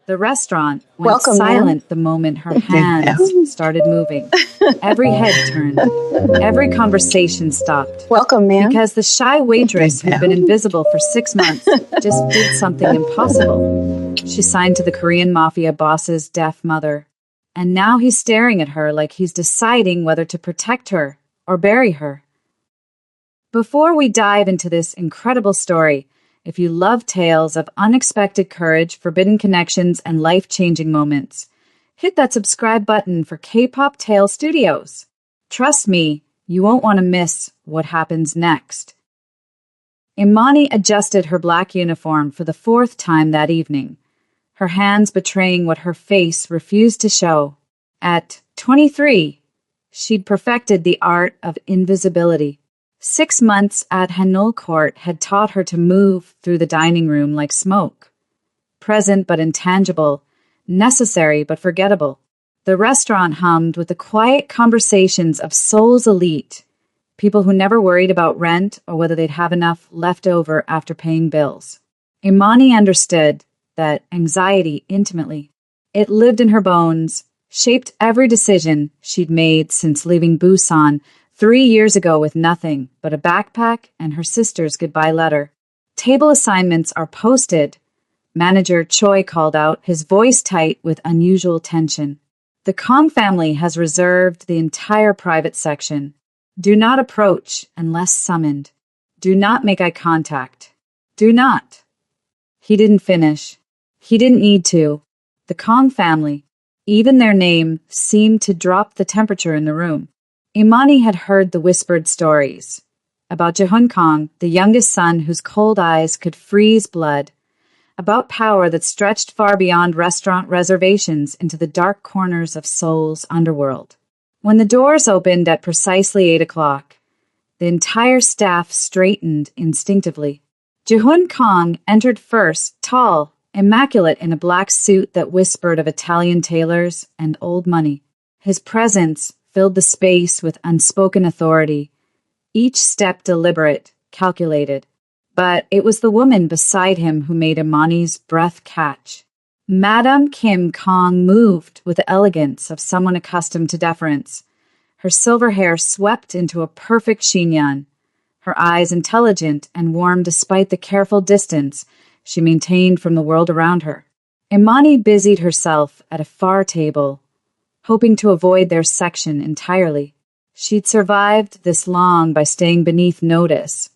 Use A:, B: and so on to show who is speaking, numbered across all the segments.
A: The restaurant went
B: Welcome,
A: silent the moment her hands started moving. Every head turned. Every conversation stopped.
B: Welcome, ma'am.
A: Because the shy waitress who'd been invisible for 6 months just did something impossible. She signed to the Korean Mafia boss's deaf mother. And now he's staring at her like he's deciding whether to protect her or bury her. Before we dive into this incredible story, if you love tales of unexpected courage, forbidden connections, and life-changing moments, hit that subscribe button for K-Pop Tale Studios. Trust me, you won't want to miss what happens next. Imani adjusted her black uniform for the 4th time that evening, her hands betraying what her face refused to show. At 23, she'd perfected the art of invisibility. 6 months at Hanul Court had taught her to move through the dining room like smoke. Present but intangible, necessary but forgettable. The restaurant hummed with the quiet conversations of Seoul's elite, people who never worried about rent or whether they'd have enough left over after paying bills. Imani understood that anxiety intimately. It lived in her bones, shaped every decision she'd made since leaving Busan 3 years ago with nothing but a backpack and her sister's goodbye letter. Table assignments are posted. Manager Choi called out, his voice tight with unusual tension. The Kong family has reserved the entire private section. Do not approach unless summoned. Do not make eye contact. Do not. He didn't finish. He didn't need to. The Kong family, even their name, seemed to drop the temperature in the room. Imani had heard the whispered stories about Jaehoon Kong, the youngest son whose cold eyes could freeze blood, about power that stretched far beyond restaurant reservations into the dark corners of Seoul's underworld. When the doors opened at precisely 8 o'clock, the entire staff straightened instinctively. Jaehoon Kong entered first, tall, immaculate in a black suit that whispered of Italian tailors and old money. His presence filled the space with unspoken authority, each step deliberate, calculated. But it was the woman beside him who made Imani's breath catch. Madame Kim Kong moved with the elegance of someone accustomed to deference. Her silver hair swept into a perfect chignon, her eyes intelligent and warm despite the careful distance she maintained from the world around her. Imani busied herself at a far table, hoping to avoid their section entirely. She'd survived this long by staying beneath notice.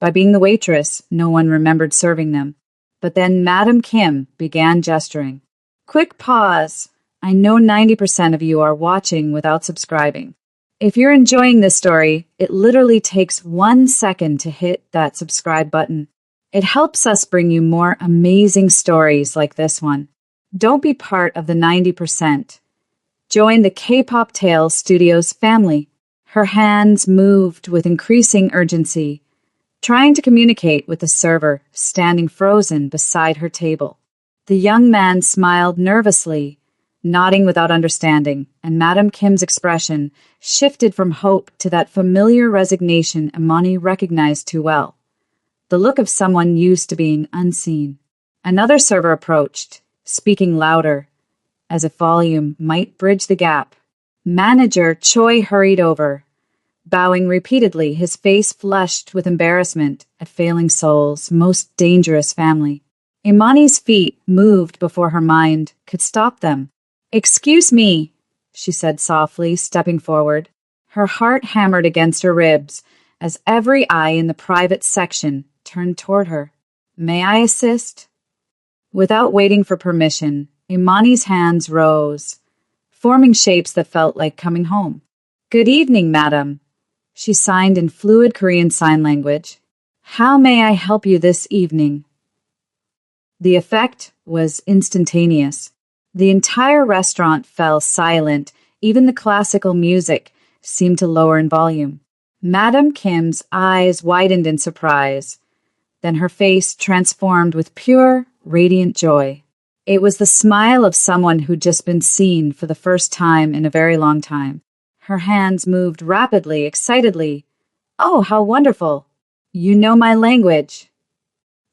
A: By being the waitress, no one remembered serving them. But then Madam Kim began gesturing. Quick pause. I know 90% of you are watching without subscribing. If you're enjoying this story, it literally takes 1 second to hit that subscribe button. It helps us bring you more amazing stories like this one. Don't be part of the 90%. Join the K-Pop Tale Studios family. Her hands moved with increasing urgency, trying to communicate with the server standing frozen beside her table. The young man smiled nervously, nodding without understanding, and Madam Kim's expression shifted from hope to that familiar resignation Imani recognized too well. The look of someone used to being unseen. Another server approached, speaking louder, as if volume might bridge the gap. Manager Choi hurried over, bowing repeatedly, his face flushed with embarrassment at failing Seoul's most dangerous family. Imani's feet moved before her mind could stop them. Excuse me, she said softly, stepping forward. Her heart hammered against her ribs as every eye in the private section turned toward her. May I assist? Without waiting for permission, Imani's hands rose, forming shapes that felt like coming home. Good evening, madam. She signed in fluid Korean Sign Language. How may I help you this evening? The effect was instantaneous. The entire restaurant fell silent. Even the classical music seemed to lower in volume. Madam Kim's eyes widened in surprise. Then her face transformed with pure, radiant joy. It was the smile of someone who'd just been seen for the first time in a very long time. Her hands moved rapidly, excitedly. Oh, how wonderful! You know my language.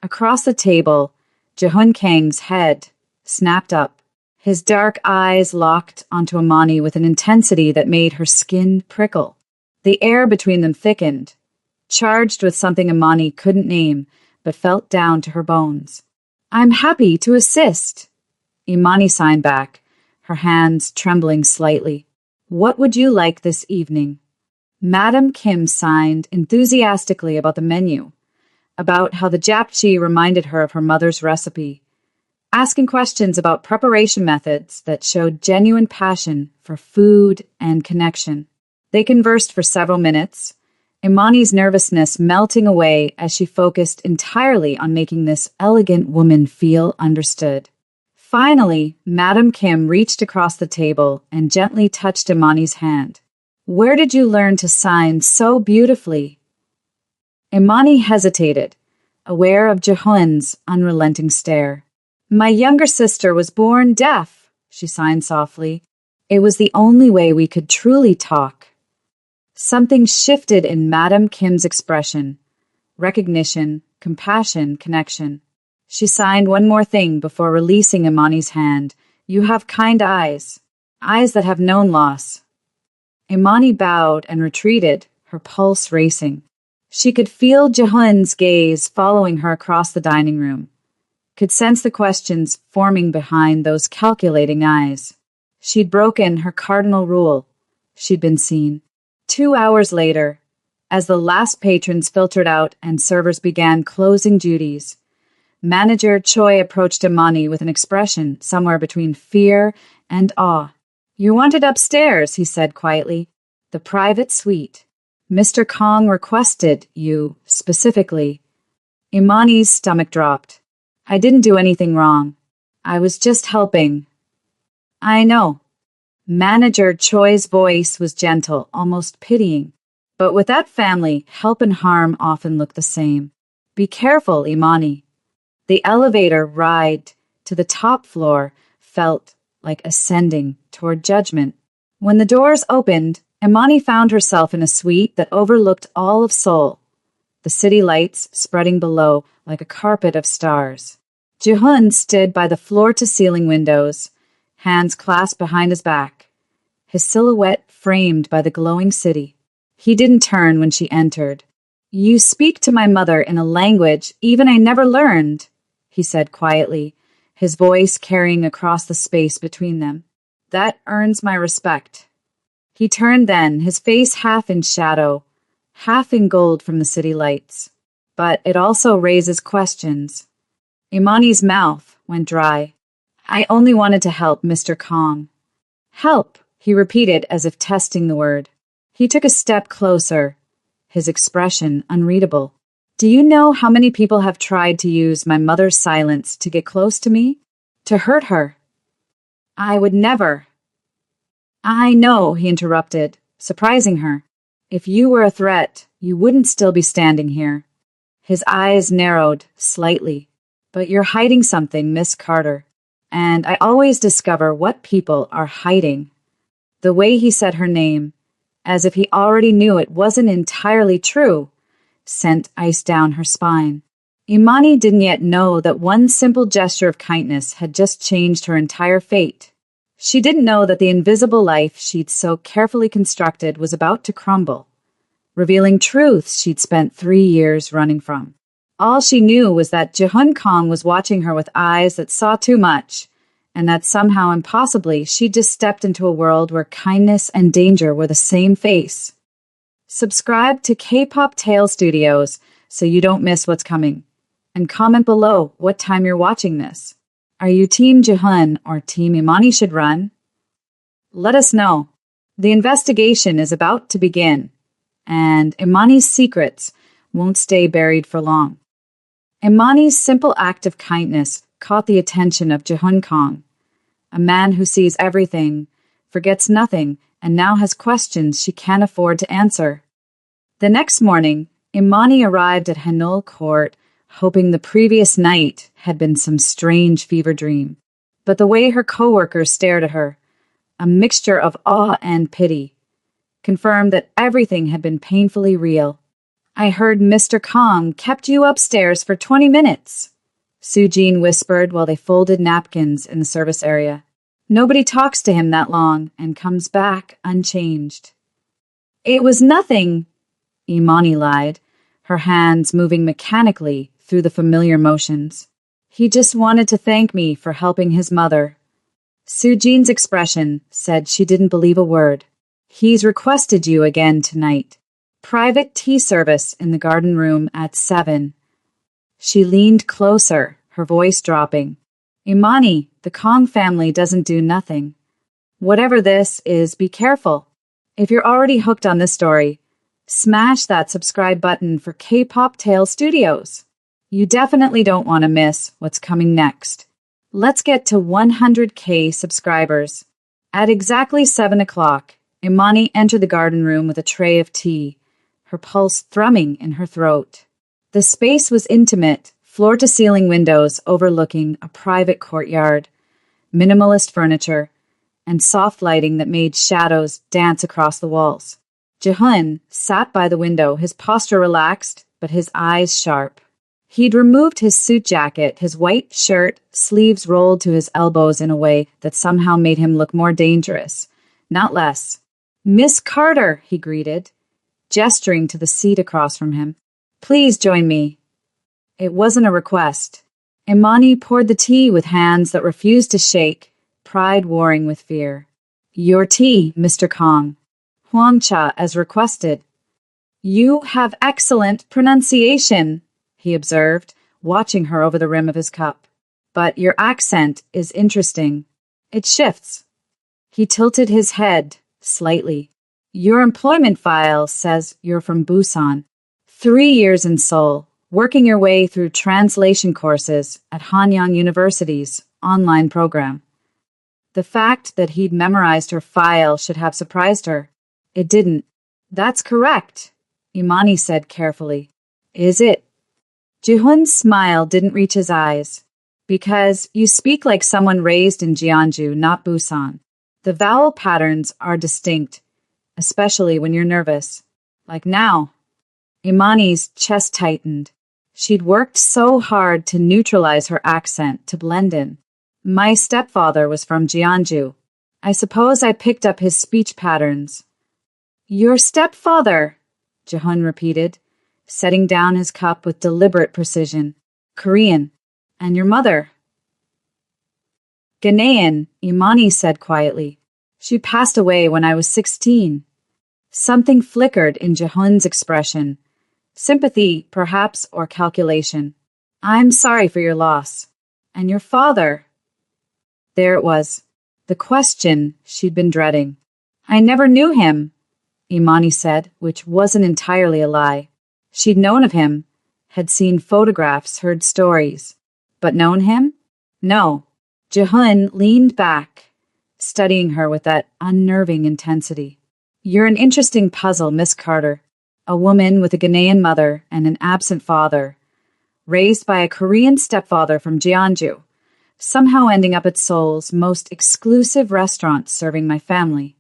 A: Across the table, Jaehoon Kang's head snapped up. His dark eyes locked onto Imani with an intensity that made her skin prickle. The air between them thickened, charged with something Imani couldn't name, but felt down to her bones. "I'm happy to assist." Imani signed back, her hands trembling slightly. "What would you like this evening?" Madam Kim signed enthusiastically about the menu, about how the japchae reminded her of her mother's recipe, asking questions about preparation methods that showed genuine passion for food and connection. They conversed for several minutes, Imani's nervousness melting away as she focused entirely on making this elegant woman feel understood. Finally, Madam Kim reached across the table and gently touched Imani's hand. "Where did you learn to sign so beautifully?" Imani hesitated, aware of Jaehoon's unrelenting stare. "My younger sister was born deaf," she signed softly. "It was the only way we could truly talk." Something shifted in Madam Kim's expression. Recognition, compassion, connection. She signed one more thing before releasing Imani's hand. "You have kind eyes. Eyes that have known loss." Imani bowed and retreated, her pulse racing. She could feel Jaehoon's gaze following her across the dining room, could sense the questions forming behind those calculating eyes. She'd broken her cardinal rule. She'd been seen. 2 hours later, as the last patrons filtered out and servers began closing duties, Manager Choi approached Imani with an expression somewhere between fear and awe. "You wanted upstairs," he said quietly. "The private suite. Mr. Kong requested you specifically." Imani's stomach dropped. "I didn't do anything wrong. I was just helping." "I know." Manager Choi's voice was gentle, almost pitying. "But with that family, help and harm often look the same. Be careful, Imani." The elevator ride to the top floor felt like ascending toward judgment. When the doors opened, Imani found herself in a suite that overlooked all of Seoul, the city lights spreading below like a carpet of stars. Jaehoon stood by the floor-to-ceiling windows, hands clasped behind his back, his silhouette framed by the glowing city. He didn't turn when she entered. "You speak to my mother in a language even I never learned," he said quietly, his voice carrying across the space between them. "That earns my respect." He turned then, his face half in shadow, half in gold from the city lights. "But it also raises questions." Imani's mouth went dry. "I only wanted to help Mr. Kong." "Help," he repeated as if testing the word. He took a step closer, his expression unreadable. "Do you know how many people have tried to use my mother's silence to get close to me? To hurt her? I would never." "I know," he interrupted, surprising her. "If you were a threat, you wouldn't still be standing here." His eyes narrowed slightly. "But you're hiding something, Miss Carter. And I always discover what people are hiding." The way he said her name, as if he already knew it wasn't entirely true, sent ice down her spine. Imani didn't yet know that one simple gesture of kindness had just changed her entire fate. She didn't know that the invisible life she'd so carefully constructed was about to crumble, revealing truths she'd spent 3 years running from. All she knew was that Jaehoon Kong was watching her with eyes that saw too much, and that somehow impossibly she'd just stepped into a world where kindness and danger were the same face. Subscribe to K-Pop Tale Studios so you don't miss what's coming. And comment below what time you're watching this. Are you Team Jaehoon or Team Imani should run? Let us know. The investigation is about to begin, and Imani's secrets won't stay buried for long. Imani's simple act of kindness caught the attention of Jaehoon Kong, a man who sees everything, forgets nothing, and now has questions she can't afford to answer. The next morning, Imani arrived at Hanul Court, hoping the previous night had been some strange fever dream. But the way her coworkers stared at her, a mixture of awe and pity, confirmed that everything had been painfully real. "I heard Mr. Kong kept you upstairs for 20 minutes. Sujin whispered while they folded napkins in the service area. Nobody talks to him that long and comes back unchanged. It was nothing, Imani lied, her hands moving mechanically through the familiar motions. He just wanted to thank me for helping his mother. Sujin's expression said she didn't believe a word. He's requested you again tonight. Private tea service in the garden room at 7. She leaned closer, her voice dropping. Imani, the Kong family doesn't do nothing. Whatever this is, be careful. If you're already hooked on this story, smash that subscribe button for K-Pop Tale Studios. You definitely don't want to miss what's coming next. Let's get to 100K subscribers. At exactly 7 o'clock, Imani entered the garden room with a tray of tea, her pulse thrumming in her throat. The space was intimate, floor-to-ceiling windows overlooking a private courtyard, minimalist furniture, and soft lighting that made shadows dance across the walls. Jaehoon sat by the window, his posture relaxed, but his eyes sharp. He'd removed his suit jacket, his white shirt, sleeves rolled to his elbows in a way that somehow made him look more dangerous, not less. Miss Carter, he greeted, gesturing to the seat across from him. Please join me. It wasn't a request. Imani poured the tea with hands that refused to shake, pride warring with fear. Your tea, Mr. Kong. Huangcha, as requested. You have excellent pronunciation, he observed, watching her over the rim of his cup. But your accent is interesting. It shifts. He tilted his head slightly. Your employment file says you're from Busan. 3 years in Seoul, working your way through translation courses at Hanyang University's online program. The fact that he'd memorized her file should have surprised her. It didn't. That's correct, Imani said carefully. Is it? Jaehoon's smile didn't reach his eyes. Because you speak like someone raised in Jeonju, not Busan. The vowel patterns are distinct, especially when you're nervous. Like now. Imani's chest tightened. She'd worked so hard to neutralize her accent, to blend in. My stepfather was from Jeonju. I suppose I picked up his speech patterns. Your stepfather, Jaehoon repeated, setting down his cup with deliberate precision. Korean. And your mother? Ghanaian, Imani said quietly. She passed away when I was 16. Something flickered in Jaehoon's expression. Sympathy, perhaps, or calculation. I'm sorry for your loss. And your father? There it was. The question she'd been dreading. I never knew him, Imani said, which wasn't entirely a lie. She'd known of him, had seen photographs, heard stories. But known him? No. Jaehoon leaned back, studying her with that unnerving intensity. You're an interesting puzzle, Miss Carter. A woman with a Ghanaian mother and an absent father, raised by a Korean stepfather from Jeonju, somehow ending up at Seoul's most exclusive restaurant serving my family.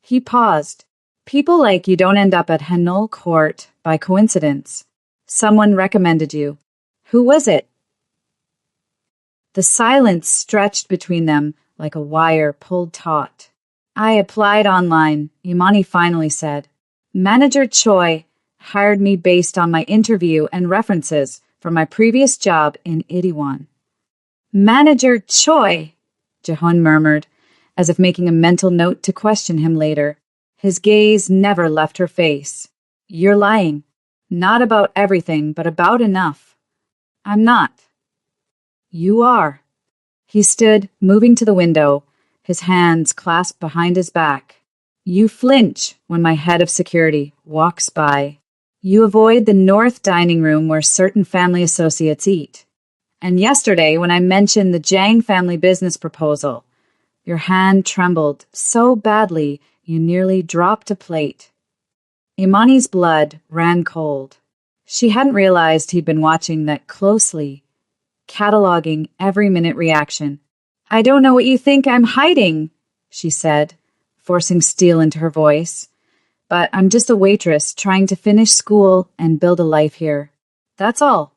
A: He paused. People like you don't end up at Hanul Court by coincidence. Someone recommended you. Who was it? The silence stretched between them like a wire pulled taut. I applied online, Imani finally said. Manager Choi hired me based on my interview and references from my previous job in Itaewon. Manager Choi, Jaehoon murmured, as if making a mental note to question him later. His gaze never left her face. You're lying. Not about everything, but about enough. I'm not. You are. He stood, moving to the window, his hands clasped behind his back. You flinch when my head of security walks by. You avoid the north dining room where certain family associates eat. And yesterday, when I mentioned the Jang family business proposal, your hand trembled so badly you nearly dropped a plate. Imani's blood ran cold. She hadn't realized he'd been watching that closely, cataloging every minute reaction. I don't know what you think I'm hiding, she said, forcing steel into her voice. But I'm just a waitress trying to finish school and build a life here. That's all.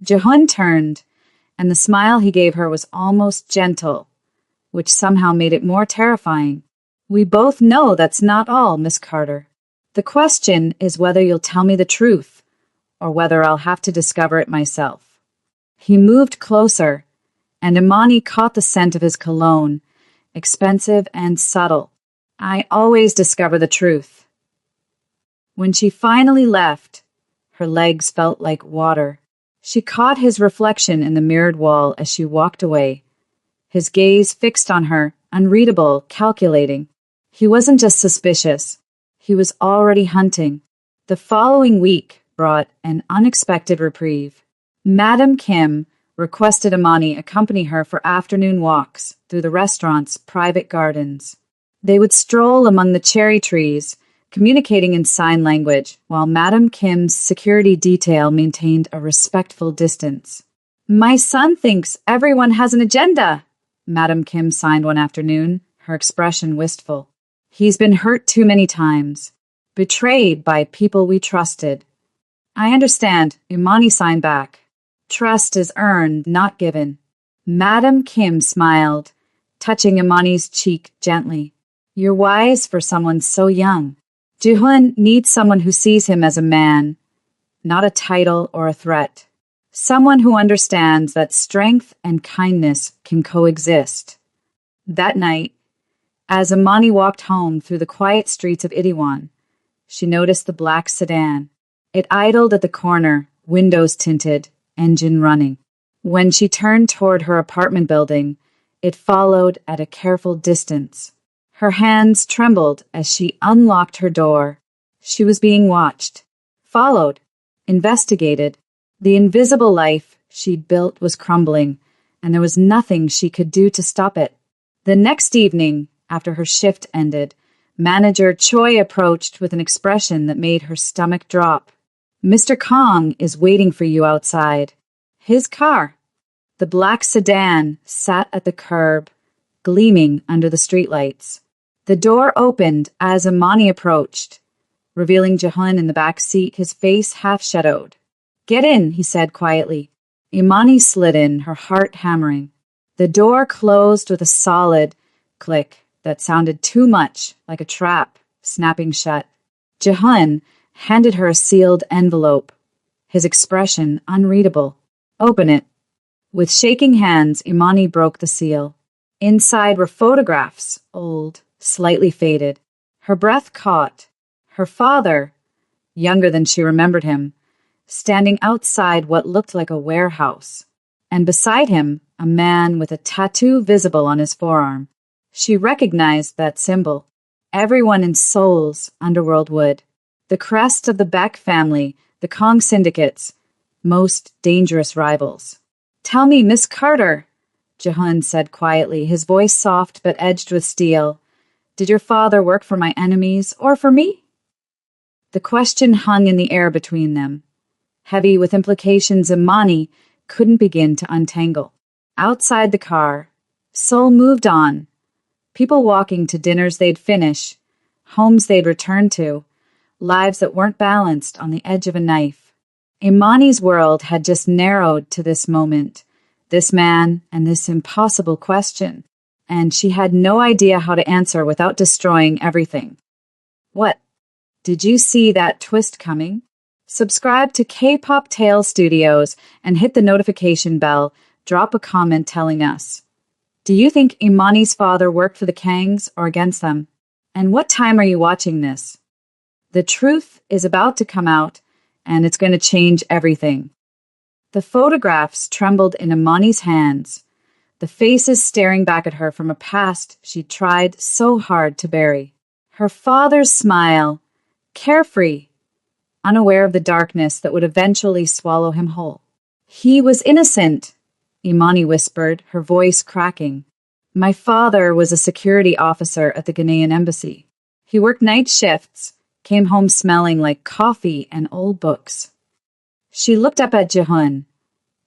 A: Jaehoon turned, and the smile he gave her was almost gentle, which somehow made it more terrifying. We both know that's not all, Miss Carter. The question is whether you'll tell me the truth, or whether I'll have to discover it myself. He moved closer, and Imani caught the scent of his cologne, expensive and subtle. I always discover the truth. When she finally left, her legs felt like water. She caught his reflection in the mirrored wall as she walked away, his gaze fixed on her, unreadable, calculating. He wasn't just suspicious. He was already hunting. The following week brought an unexpected reprieve. Madam Kim requested Imani accompany her for afternoon walks through the restaurant's private gardens. They would stroll among the cherry trees, communicating in sign language, while Madam Kim's security detail maintained a respectful distance. My son thinks everyone has an agenda, Madam Kim signed one afternoon, her expression wistful. He's been hurt too many times, betrayed by people we trusted. I understand, Imani signed back. Trust is earned, not given. Madam Kim smiled, touching Imani's cheek gently. You're wise for someone so young. Jihoon needs someone who sees him as a man, not a title or a threat. Someone who understands that strength and kindness can coexist. That night, as Imani walked home through the quiet streets of Itaewon, she noticed the black sedan. It idled at the corner, windows tinted, engine running. When she turned toward her apartment building, it followed at a careful distance. Her hands trembled as she unlocked her door. She was being watched, followed, investigated. The invisible life she'd built was crumbling, and there was nothing she could do to stop it. The next evening, after her shift ended, Manager Choi approached with an expression that made her stomach drop. Mr. Kong is waiting for you outside. His car, the black sedan, sat at the curb, gleaming under the streetlights. The door opened as Imani approached, revealing Jihoon in the back seat, his face half-shadowed. Get in, he said quietly. Imani slid in, her heart hammering. The door closed with a solid click that sounded too much like a trap snapping shut. Jihoon handed her a sealed envelope, his expression unreadable. Open it. With shaking hands, Imani broke the seal. Inside were photographs, old, slightly faded. Her breath caught. Her father, younger than she remembered him, standing outside what looked like a warehouse, and beside him, a man with a tattoo visible on his forearm. She recognized that symbol. Everyone in Seoul's underworld would. The crest of the Beck family, the Kong syndicate's most dangerous rivals. Tell me, Miss Carter, Jihoon said quietly, his voice soft but edged with steel. Did your father work for my enemies or for me? The question hung in the air between them, heavy with implications Imani couldn't begin to untangle. Outside the car, Seoul moved on. People walking to dinners they'd finish, homes they'd return to, lives that weren't balanced on the edge of a knife. Imani's world had just narrowed to this moment, this man, and this impossible question, and she had no idea how to answer without destroying everything. What? Did you see that twist coming? Subscribe to K-Pop Tales Studios and hit the notification bell. Drop a comment telling us. Do you think Imani's father worked for the Kangs or against them? And what time are you watching this? The truth is about to come out, and it's going to change everything. The photographs trembled in Imani's hands, the faces staring back at her from a past she tried so hard to bury. Her father's smile, carefree, unaware of the darkness that would eventually swallow him whole. He was innocent, Imani whispered, her voice cracking. My father was a security officer at the Ghanaian embassy. He worked night shifts, came home smelling like coffee and old books. She looked up at Jihoon,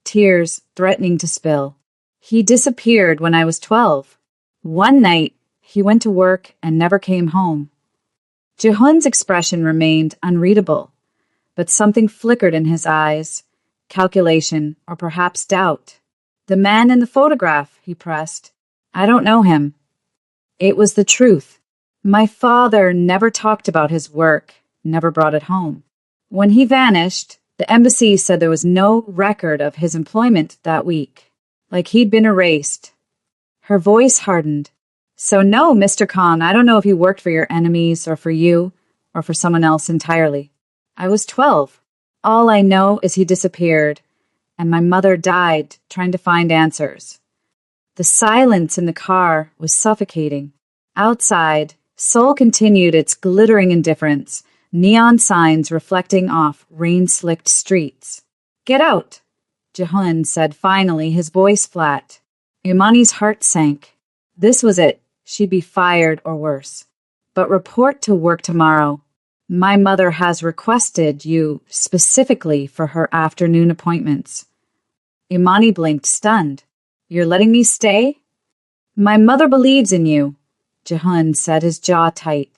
A: tears threatening to spill. He disappeared when I was 12. One night, he went to work and never came home. Jihoon's expression remained unreadable, but something flickered in his eyes, calculation or perhaps doubt. The man in the photograph, he pressed. I don't know him. It was the truth. My father never talked about his work, never brought it home. When he vanished, the embassy said there was no record of his employment that week, like he'd been erased. Her voice hardened. So no, Mr. Khan, I don't know if he worked for your enemies or for you or for someone else entirely. I was 12. All I know is he disappeared, and my mother died trying to find answers. The silence in the car was suffocating. Outside, Seoul continued its glittering indifference, neon signs reflecting off rain-slicked streets. Get out, Jaehoon said finally, his voice flat. Imani's heart sank. This was it. She'd be fired or worse. But report to work tomorrow. My mother has requested you specifically for her afternoon appointments. Imani blinked, stunned. You're letting me stay? My mother believes in you, Jaehoon said, his jaw tight.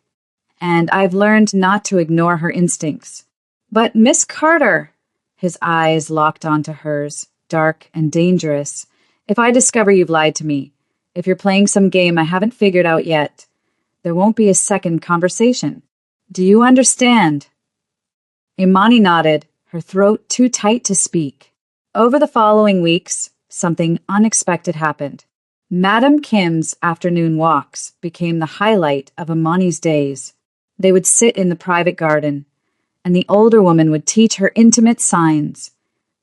A: And I've learned not to ignore her instincts. But Miss Carter, his eyes locked onto hers, dark and dangerous. If I discover you've lied to me, if you're playing some game I haven't figured out yet, there won't be a second conversation. Do you understand? Imani nodded, her throat too tight to speak. Over the following weeks, something unexpected happened. Madam Kim's afternoon walks became the highlight of Imani's days. They would sit in the private garden, and the older woman would teach her intimate signs,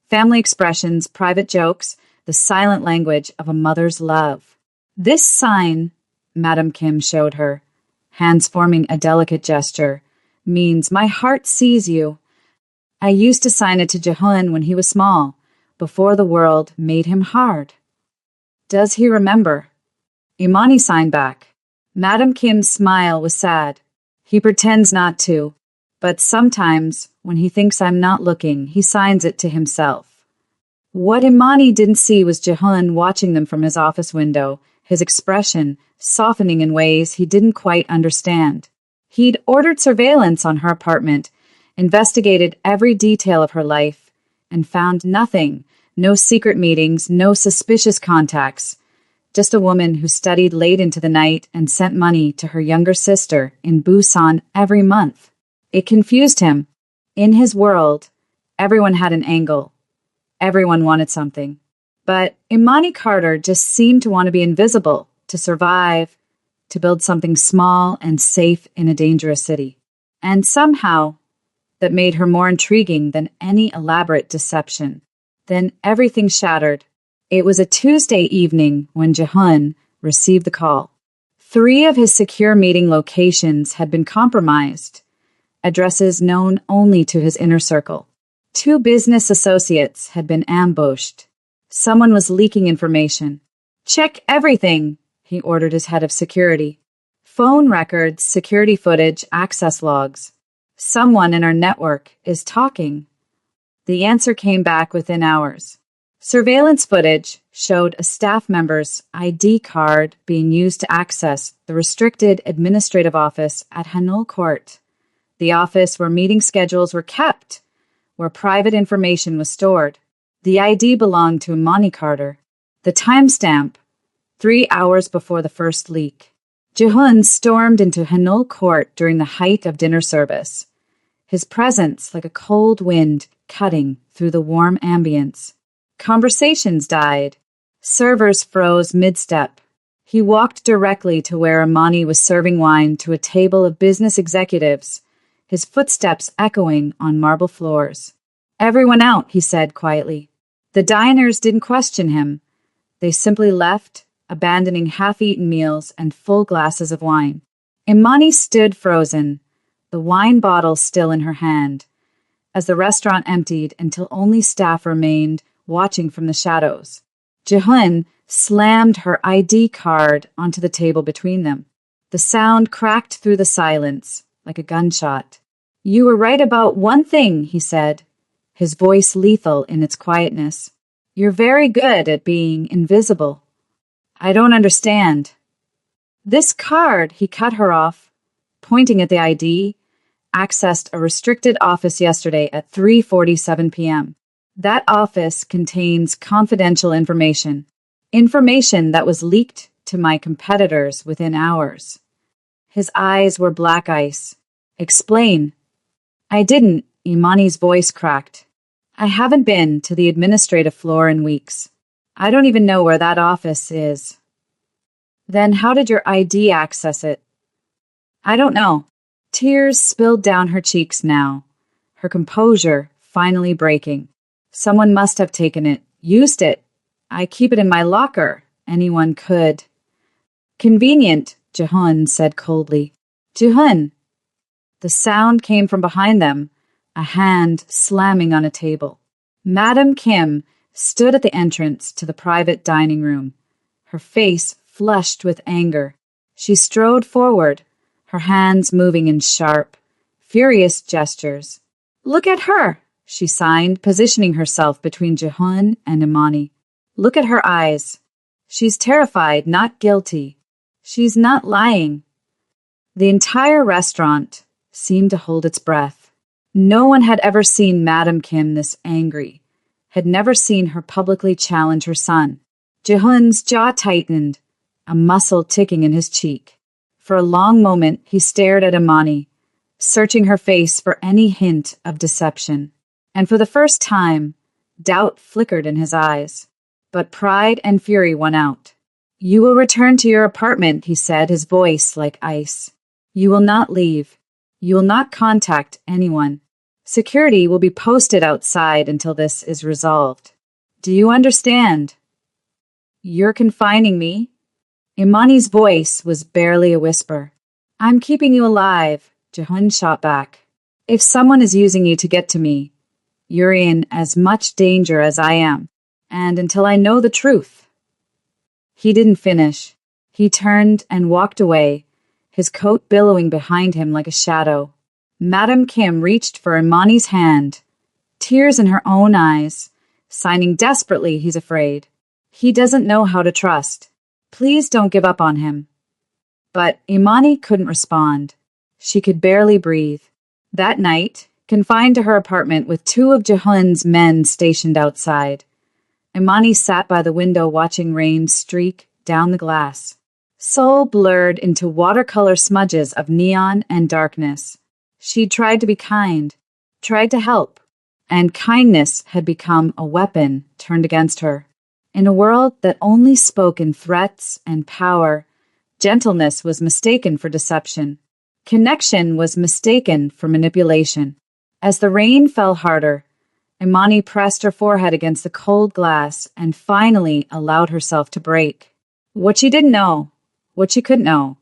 A: family expressions, private jokes, the silent language of a mother's love. This sign, Madam Kim showed her, hands forming a delicate gesture, means my heart sees you. I used to sign it to Jaehoon when he was small, before the world made him hard. Does he remember? Imani signed back. Madam Kim's smile was sad. He pretends not to, but sometimes, when he thinks I'm not looking, he signs it to himself. What Imani didn't see was Jaehoon watching them from his office window, his expression softening in ways he didn't quite understand. He'd ordered surveillance on her apartment, investigated every detail of her life, and found nothing. No secret meetings, no suspicious contacts. Just a woman who studied late into the night and sent money to her younger sister in Busan every month. It confused him. In his world, everyone had an angle. Everyone wanted something. But Imani Carter just seemed to want to be invisible, to survive, to build something small and safe in a dangerous city. And somehow, that made her more intriguing than any elaborate deception. Then everything shattered. It was a Tuesday evening when Jaehoon received the call. 3 of his secure meeting locations had been compromised, addresses known only to his inner circle. 2 business associates had been ambushed. Someone was leaking information. Check everything, he ordered his head of security. Phone records, security footage, access logs. Someone in our network is talking. The answer came back within hours. Surveillance footage showed a staff member's ID card being used to access the restricted administrative office at Hanul Court, the office where meeting schedules were kept, where private information was stored. The ID belonged to Imani Carter. The timestamp, 3 hours before the first leak. Jaehoon stormed into Hanul Court during the height of dinner service, his presence like a cold wind cutting through the warm ambience. Conversations died. Servers froze mid-step. He walked directly to where Imani was serving wine to a table of business executives, his footsteps echoing on marble floors. Everyone out, he said quietly. The diners didn't question him. They simply left, abandoning half-eaten meals and full glasses of wine. Imani stood frozen, the wine bottle still in her hand, as the restaurant emptied until only staff remained watching from the shadows. Jaehoon slammed her ID card onto the table between them. The sound cracked through the silence like a gunshot. You were right about one thing, he said, his voice lethal in its quietness. You're very good at being invisible. I don't understand. This card, he cut her off, pointing at the ID, accessed a restricted office yesterday at 3:47 p.m. That office contains confidential information. Information that was leaked to my competitors within hours. His eyes were black ice. Explain. I didn't, Imani's voice cracked. I haven't been to the administrative floor in weeks. I don't even know where that office is. Then how did your ID access it? I don't know. Tears spilled down her cheeks now, her composure finally breaking. Someone must have taken it, used it. I keep it in my locker. Anyone could. Convenient, Jehun said coldly. Jehun. The sound came from behind them, a hand slamming on a table. Madam Kim stood at the entrance to the private dining room, her face flushed with anger. She strode forward, her hands moving in sharp, furious gestures. Look at her, she signed, positioning herself between Jehun and Imani. Look at her eyes. She's terrified, not guilty. She's not lying. The entire restaurant seemed to hold its breath. No one had ever seen Madam Kim this angry, had never seen her publicly challenge her son. Jehun's jaw tightened, a muscle ticking in his cheek. For a long moment, he stared at Imani, searching her face for any hint of deception. And for the first time, doubt flickered in his eyes. But pride and fury won out. You will return to your apartment, he said, his voice like ice. You will not leave. You will not contact anyone. Security will be posted outside until this is resolved. Do you understand? You're confining me? Imani's voice was barely a whisper. I'm keeping you alive, Jehun shot back. If someone is using you to get to me, you're in as much danger as I am, and until I know the truth. He didn't finish. He turned and walked away, his coat billowing behind him like a shadow. Madam Kim reached for Imani's hand, tears in her own eyes, signing desperately he's afraid. He doesn't know how to trust. Please don't give up on him. But Imani couldn't respond. She could barely breathe. That night, confined to her apartment with two of Jehun's men stationed outside, Imani sat by the window watching rain streak down the glass, soul blurred into watercolor smudges of neon and darkness. She'd tried to be kind, tried to help, and kindness had become a weapon turned against her. In a world that only spoke in threats and power, gentleness was mistaken for deception. Connection was mistaken for manipulation. As the rain fell harder, Imani pressed her forehead against the cold glass and finally allowed herself to break. What she didn't know, what she couldn't know,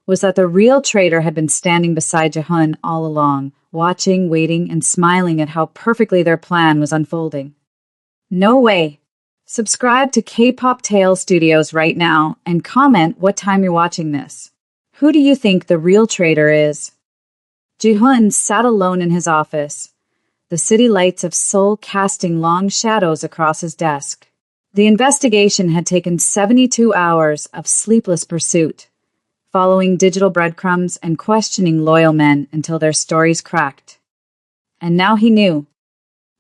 A: was that the real traitor had been standing beside Jehun all along, watching, waiting, and smiling at how perfectly their plan was unfolding. No way. Subscribe to K-Pop Tale Studios right now and comment what time you're watching this. Who do you think the real traitor is? Jehun sat alone in his office, the city lights of Seoul casting long shadows across his desk. The investigation had taken 72 hours of sleepless pursuit, following digital breadcrumbs and questioning loyal men until their stories cracked. And now he knew.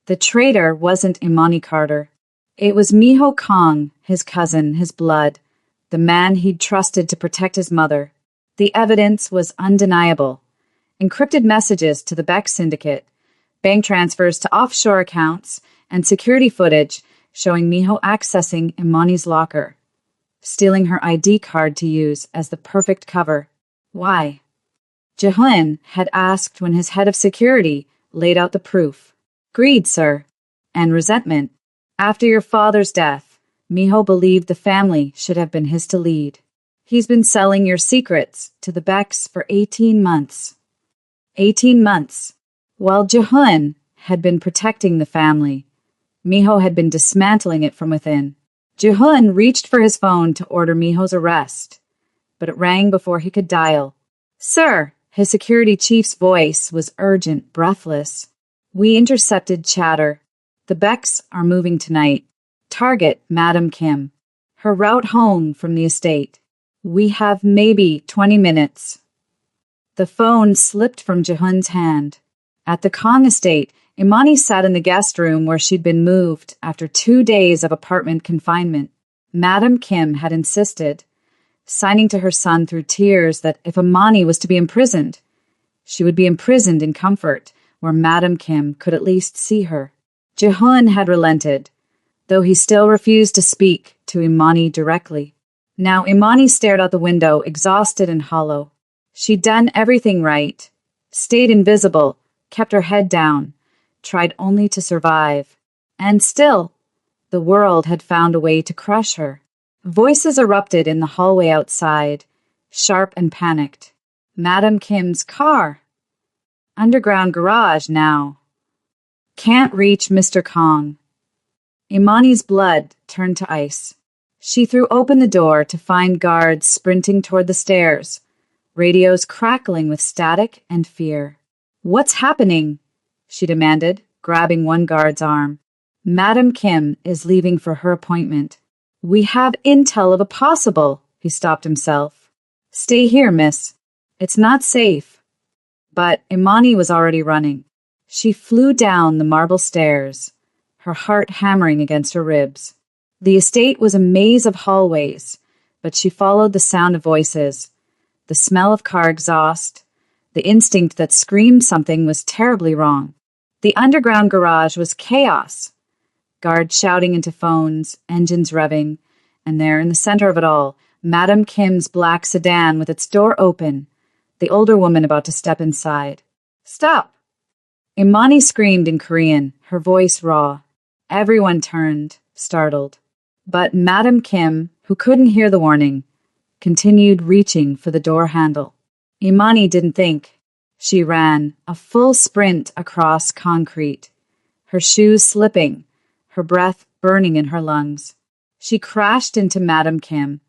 A: The traitor wasn't Imani Carter. It was Miho Kong, his cousin, his blood, the man he'd trusted to protect his mother. The evidence was undeniable. Encrypted messages to the Beck syndicate, bank transfers to offshore accounts, and security footage showing Miho accessing Imani's locker, stealing her ID card to use as the perfect cover. Why? Jehun had asked when his head of security laid out the proof. Greed, sir, and resentment. After your father's death, Miho believed the family should have been his to lead. He's been selling your secrets to the Becks for 18 months. 18 months. While Jehun had been protecting the family, Miho had been dismantling it from within. Jehun reached for his phone to order Miho's arrest, but it rang before he could dial. Sir, his security chief's voice was urgent, breathless. We intercepted chatter. The Becks are moving tonight. Target Madam Kim. Her route home from the estate. We have maybe 20 minutes. The phone slipped from Jehun's hand. At the Kong estate, Imani sat in the guest room where she'd been moved after 2 days of apartment confinement. Madam Kim had insisted, signing to her son through tears that if Imani was to be imprisoned, she would be imprisoned in comfort, where Madam Kim could at least see her. Jihun had relented, though he still refused to speak to Imani directly. Now Imani stared out the window, exhausted and hollow. She'd done everything right, stayed invisible, kept her head down, tried only to survive. And still, the world had found a way to crush her. Voices erupted in the hallway outside, sharp and panicked. Madam Kim's car. Underground garage now. Can't reach Mr. Kong. Imani's blood turned to ice. She threw open the door to find guards sprinting toward the stairs, radios crackling with static and fear. "What's happening?" she demanded, grabbing one guard's arm. "Madam Kim is leaving for her appointment." "We have intel of a possible," he stopped himself. "Stay here, miss. It's not safe." But Imani was already running. She flew down the marble stairs, her heart hammering against her ribs. The estate was a maze of hallways, but she followed the sound of voices, the smell of car exhaust, the instinct that screamed something was terribly wrong. The underground garage was chaos. Guards shouting into phones, engines revving, and there in the center of it all, Madam Kim's black sedan with its door open, the older woman about to step inside. "Stop!" Imani screamed in Korean, her voice raw. Everyone turned, startled. But Madam Kim, who couldn't hear the warning, continued reaching for the door handle. Imani didn't think. She ran, a full sprint across concrete, her shoes slipping, her breath burning in her lungs. She crashed into Madam Kim,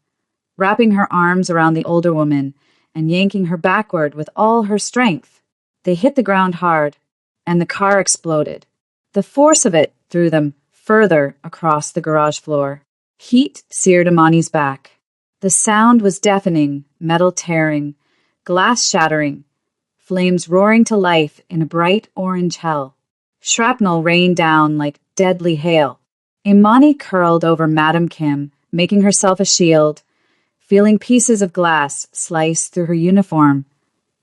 A: wrapping her arms around the older woman and yanking her backward with all her strength. They hit the ground hard, and the car exploded. The force of it threw them further across the garage floor. Heat seared Imani's back. The sound was deafening, metal tearing, glass shattering, flames roaring to life in a bright orange hell. Shrapnel rained down like deadly hail. Imani curled over Madam Kim, making herself a shield, feeling pieces of glass slice through her uniform,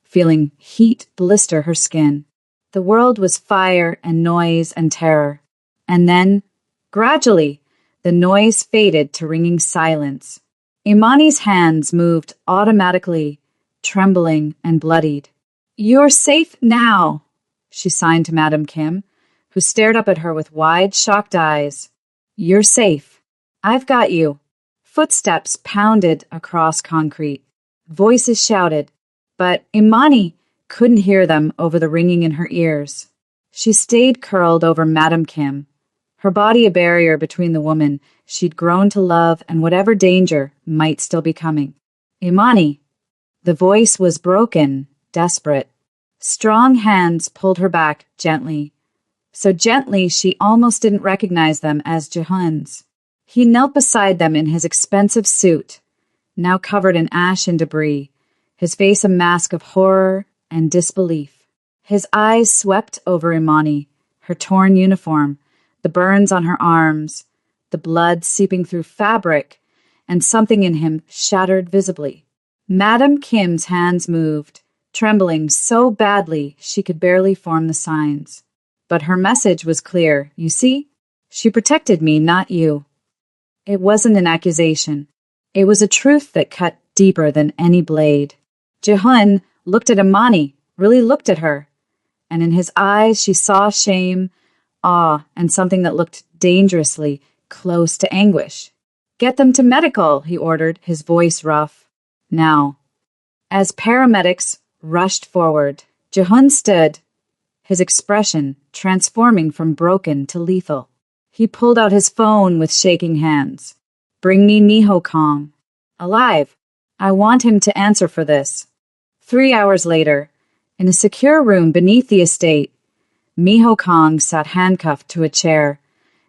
A: feeling heat blister her skin. The world was fire and noise and terror. And then, gradually, the noise faded to ringing silence. Imani's hands moved automatically, trembling and bloodied. "You're safe now," she signed to Madam Kim, who stared up at her with wide, shocked eyes. "You're safe. I've got you." Footsteps pounded across concrete. Voices shouted, but Imani couldn't hear them over the ringing in her ears. She stayed curled over Madam Kim, her body a barrier between the woman she'd grown to love and whatever danger might still be coming. "Imani." The voice was broken, desperate. Strong hands pulled her back gently, so gently she almost didn't recognize them as Jihun's. He knelt beside them in his expensive suit, now covered in ash and debris, his face a mask of horror and disbelief. His eyes swept over Imani, her torn uniform, the burns on her arms, the blood seeping through fabric, and something in him shattered visibly. Madam Kim's hands moved, trembling so badly she could barely form the signs. But her message was clear. "You see? She protected me, not you." It wasn't an accusation. It was a truth that cut deeper than any blade. Jihun looked at Imani, really looked at her, and in his eyes she saw shame, awe, and something that looked dangerously close to anguish. "Get them to medical," he ordered, his voice rough. Now, as paramedics rushed forward, Jihun stood, his expression transforming from broken to lethal. He pulled out his phone with shaking hands. "Bring me Miho Kong. Alive. I want him to answer for this." 3 hours later, in a secure room beneath the estate, Miho Kong sat handcuffed to a chair,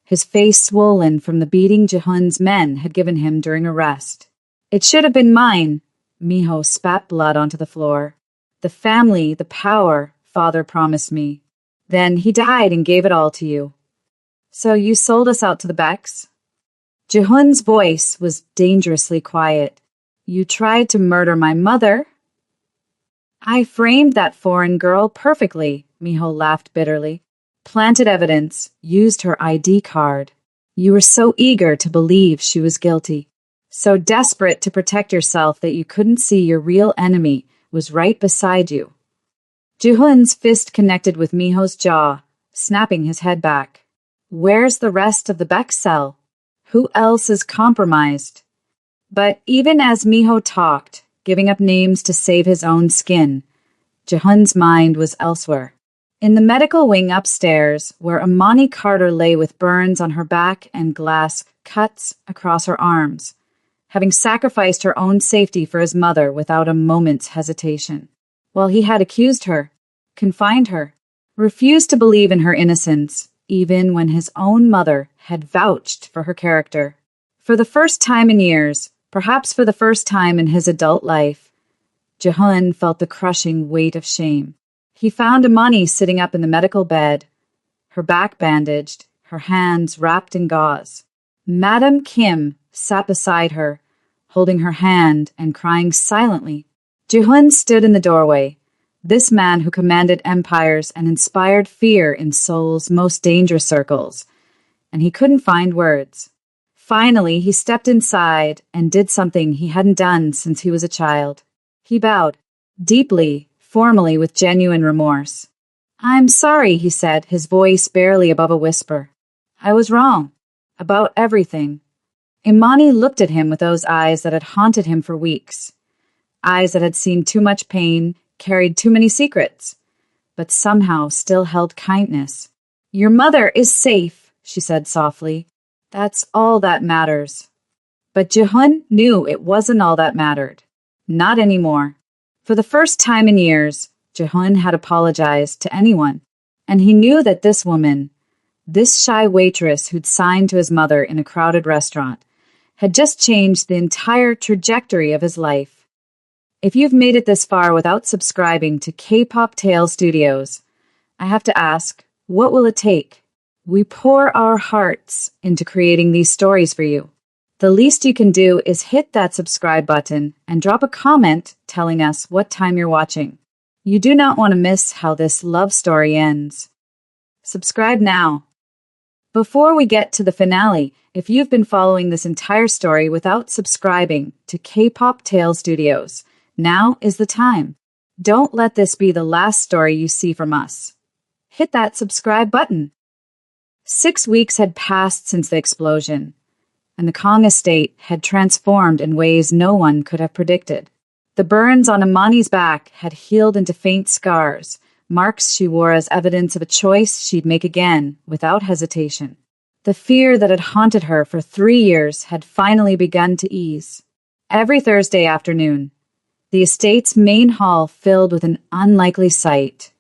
A: his face swollen from the beating Jihun's men had given him during arrest. "It should have been mine." Miho spat blood onto the floor. "The family, the power, Father promised me. Then he died and gave it all to you. So you sold us out to the Becks? Jehun's voice was dangerously quiet. You tried to murder my mother. I framed that foreign girl perfectly, Miho laughed bitterly. Planted evidence, used her ID card. You were so eager to believe she was guilty, so desperate to protect yourself that you couldn't see your real enemy was right beside you. Jehun's fist connected with Miho's jaw, snapping his head back. Where's the rest of the Beck cell? Who else is compromised? But even as Miho talked, giving up names to save his own skin, Jehun's mind was elsewhere. In the medical wing upstairs, where Imani Carter lay with burns on her back and glass cuts across her arms, having sacrificed her own safety for his mother without a moment's hesitation. While he had accused her, confined her, refused to believe in her innocence, even when his own mother had vouched for her character. For the first time in years, perhaps for the first time in his adult life, Jehun felt the crushing weight of shame. He found Imani sitting up in the medical bed, her back bandaged, her hands wrapped in gauze. Madam Kim sat beside her, holding her hand and crying silently. Jehun stood in the doorway, this man who commanded empires and inspired fear in Seoul's most dangerous circles, and he couldn't find words. Finally, he stepped inside and did something he hadn't done since he was a child. He bowed, deeply, formally, with genuine remorse. I'm sorry, he said, his voice barely above a whisper. I was wrong. About everything. Imani looked at him with those eyes that had haunted him for weeks. Eyes that had seen too much pain, carried too many secrets, but somehow still held kindness. Your mother is safe, she said softly. That's all that matters. But Jehun knew it wasn't all that mattered. Not anymore. For the first time in years, Jehun had apologized to anyone, and he knew that this woman, this shy waitress who'd signed to his mother in a crowded restaurant, had just changed the entire trajectory of his life. If you've made it this far without subscribing to K-Pop Tale Studios, I have to ask, what will it take? We pour our hearts into creating these stories for you. The least you can do is hit that subscribe button and drop a comment telling us what time you're watching. You do not want to miss how this love story ends. Subscribe now. Before we get to the finale, if you've been following this entire story without subscribing to K-Pop Tale Studios, now is the time. Don't let this be the last story you see from us. Hit that subscribe button. 6 weeks had passed since the explosion, and the Kong estate had transformed in ways no one could have predicted. The burns on Imani's back had healed into faint scars, marks she wore as evidence of a choice she'd make again, without hesitation. The fear that had haunted her for 3 years had finally begun to ease. Every Thursday afternoon, the estate's main hall filled with an unlikely sight.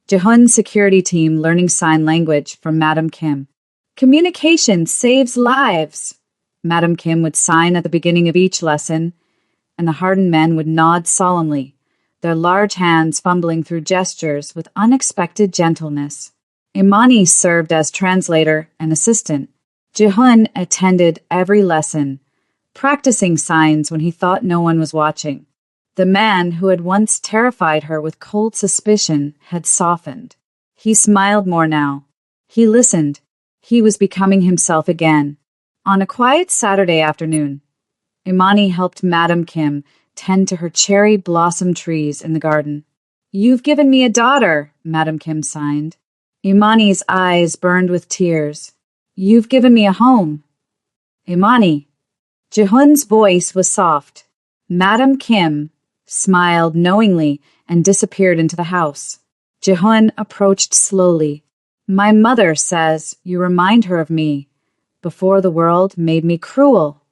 A: Jehun's security team learning sign language from Madam Kim. Communication saves lives, Madam Kim would sign at the beginning of each lesson, and the hardened men would nod solemnly, their large hands fumbling through gestures with unexpected gentleness. Imani served as translator and assistant. Jehun attended every lesson, practicing signs when he thought no one was watching. The man who had once terrified her with cold suspicion had softened. He smiled more now. He listened. He was becoming himself again. On a quiet Saturday afternoon, Imani helped Madam Kim tend to her cherry blossom trees in the garden. You've given me a daughter, Madam Kim signed. Imani's eyes burned with tears. You've given me a home. Imani. Jehun's voice was soft. Madam Kim smiled knowingly and disappeared into the house. Jehun approached slowly. My mother says you remind her of me. Before the world made me cruel.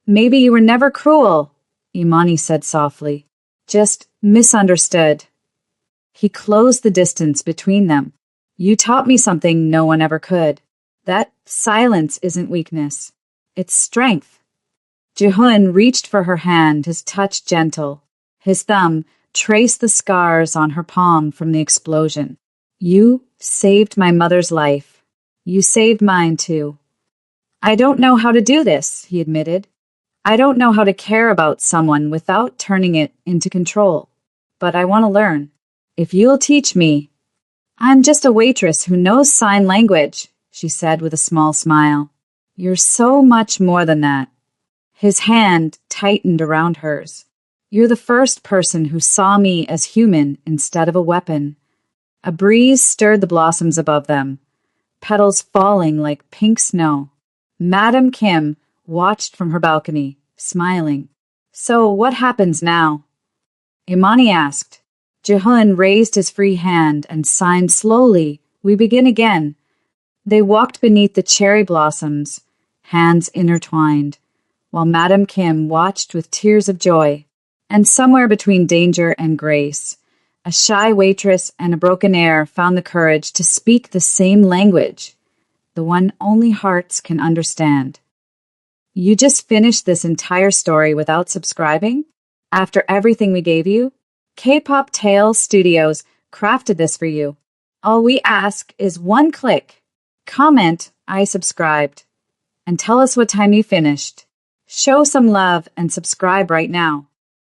A: Maybe you were never cruel, Imani said softly. Just misunderstood. He closed the distance between them. You taught me something no one ever could. That silence isn't weakness. It's strength. Jehun reached for her hand, his touch gentle. His thumb traced the scars on her palm from the explosion. You saved my mother's life. You saved mine too. I don't know how to do this, he admitted. I don't know how to care about someone without turning it into control. But I want to learn. If you'll teach me. I'm just a waitress who knows sign language, she said with a small smile. You're so much more than that. His hand tightened around hers. You're the first person who saw me as human instead of a weapon. A breeze stirred the blossoms above them, petals falling like pink snow. Madam Kim watched from her balcony, smiling. So what happens now? Imani asked. Jehun raised his free hand and signed slowly. We begin again. They walked beneath the cherry blossoms, hands intertwined, while Madam Kim watched with tears of joy. And somewhere between danger and grace, a shy waitress and a broken heir found the courage to speak the same language, the one only hearts can understand. You just finished this entire story without subscribing? After everything we gave you? K-Pop Tales Studios crafted this for you. All we ask is one click. Comment, I subscribed. And tell us what time you finished. Show some love and subscribe right now.